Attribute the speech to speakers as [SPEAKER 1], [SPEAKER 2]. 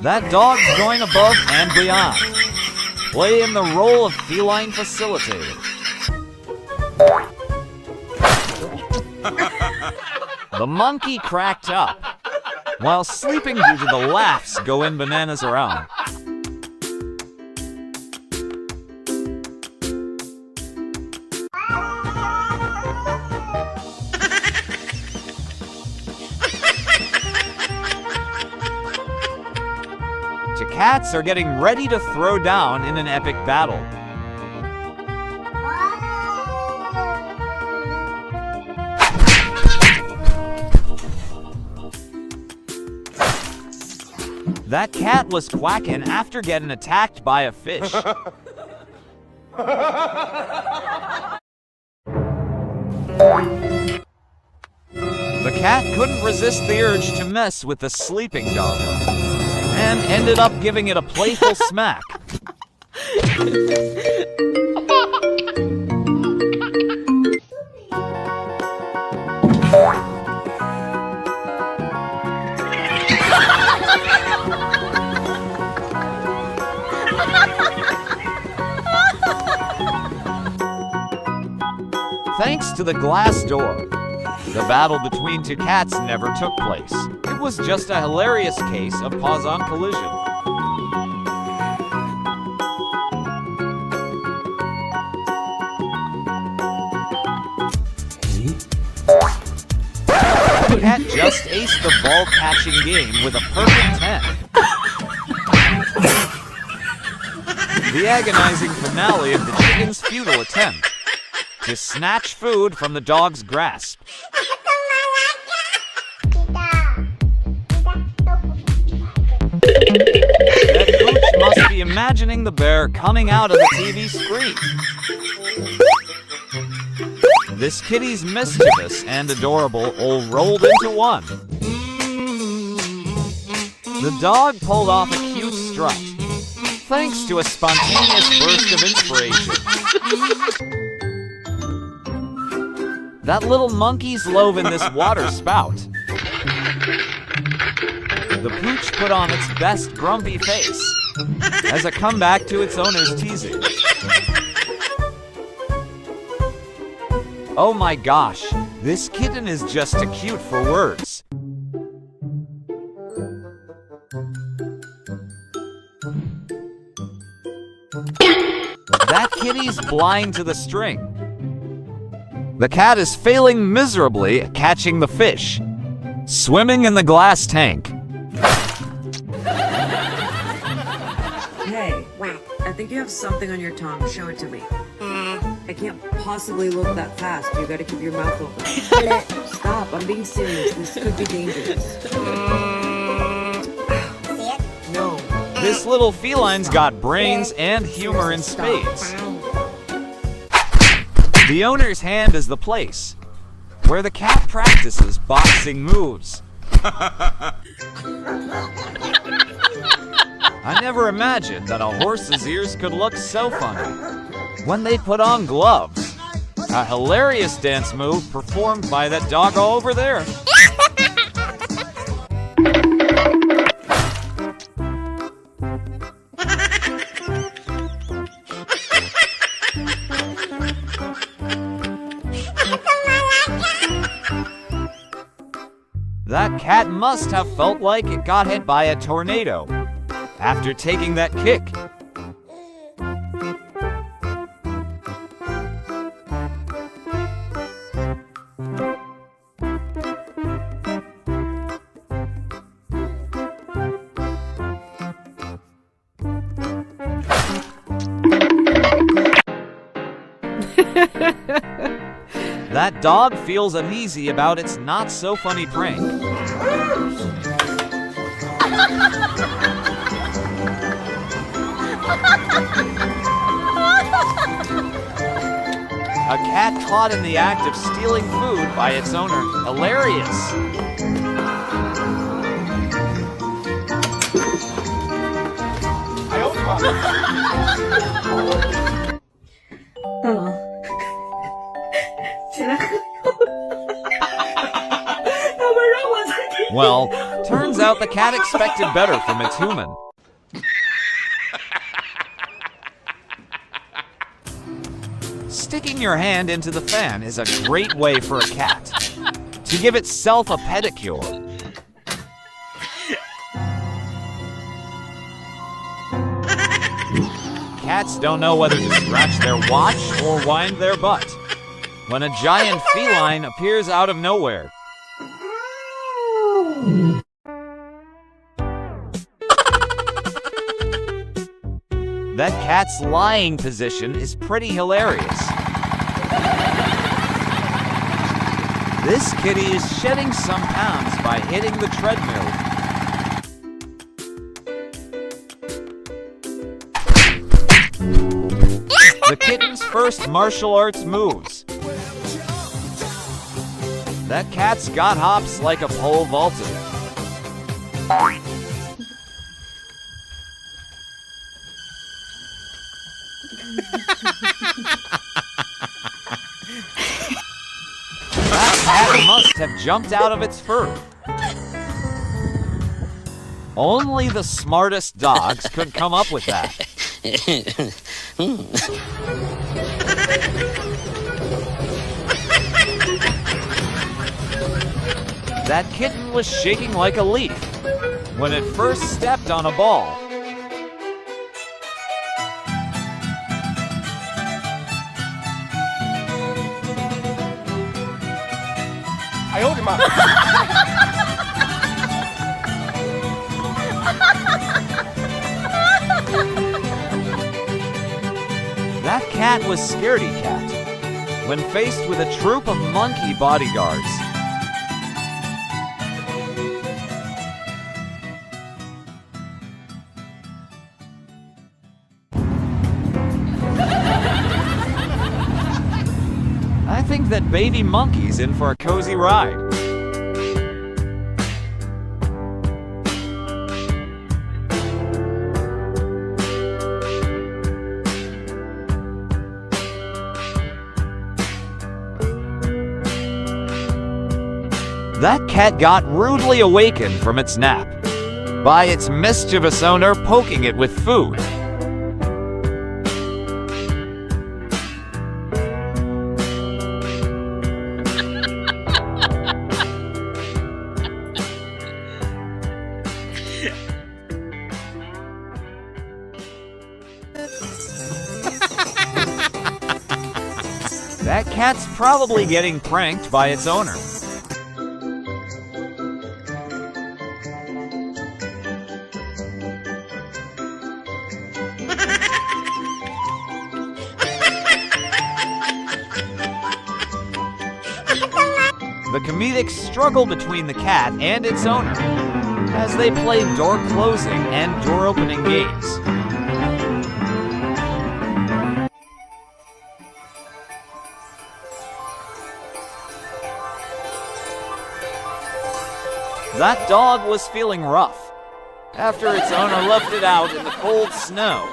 [SPEAKER 1] That dog's going above and beyond, playing the role of feline facilitator. The monkey cracked up, while sleeping due to the laughs going bananas around. The cats are getting ready to throw down in an epic battle. That cat was quacking after getting attacked by a fish. The cat couldn't resist the urge to mess with the sleeping dog, and ended up giving it a playful smack. Thanks to the glass door, the battle between two cats never took place. It was just a hilarious case of paws-on collision. The cat just aced the ball-catching game with a perfect 10. The agonizing finale of the chicken's futile attempt to snatch food from the dog's grasp. That gooch must be imagining the bear coming out of the TV screen. This kitty's mischievous and adorable all rolled into one. The dog pulled off a cute strut, thanks to a spontaneous burst of inspiration. That little monkey's loven this water spout. The pooch put on its best grumpy face as a comeback to its owner's teasing. Oh my gosh, this kitten is just too cute for words. That kitty's blind to the string. The cat is failing miserably at catching the fish, swimming in the glass tank.
[SPEAKER 2] Hey, I think you have something on your tongue. Show it to me. I can't possibly look that fast. You gotta keep your mouth open. Stop, I'm being serious. This could be dangerous. No.
[SPEAKER 1] This little feline's got brains and humor in spades. The owner's hand is the place where the cat practices boxing moves. I never imagined that a horse's ears could look so funny when they put on gloves. A hilarious dance move performed by that doggo over there. That cat must have felt like it got hit by a tornado after taking that kick. That dog feels uneasy about its not-so-funny prank. A cat caught in the act of stealing food by its owner. Hilarious. Well, turns out the cat expected better from its human. Sticking your hand into the fan is a great way for a cat to give itself a pedicure. Cats don't know whether to scratch their watch or wind their butt when a giant feline appears out of nowhere. That cat's lying position is pretty hilarious. This kitty is shedding some pounds by hitting the treadmill. The kitten's first martial arts moves. That cat's got hops like a pole vaulted. That cat must have jumped out of its fur. Only the smartest dogs could come up with that. That kitten was shaking like a leaf when it first stepped on a ball.
[SPEAKER 3] I hold him up.
[SPEAKER 1] That cat was Scaredy Cat when faced with a troop of monkey bodyguards. I think that baby monkey's in for a cozy ride. That cat got rudely awakened from its nap by its mischievous owner poking it with food. That cat's probably getting pranked by its owner. The comedic struggle between the cat and its owner as they play door closing and door opening games. That dog was feeling rough after its owner left it out in the cold snow.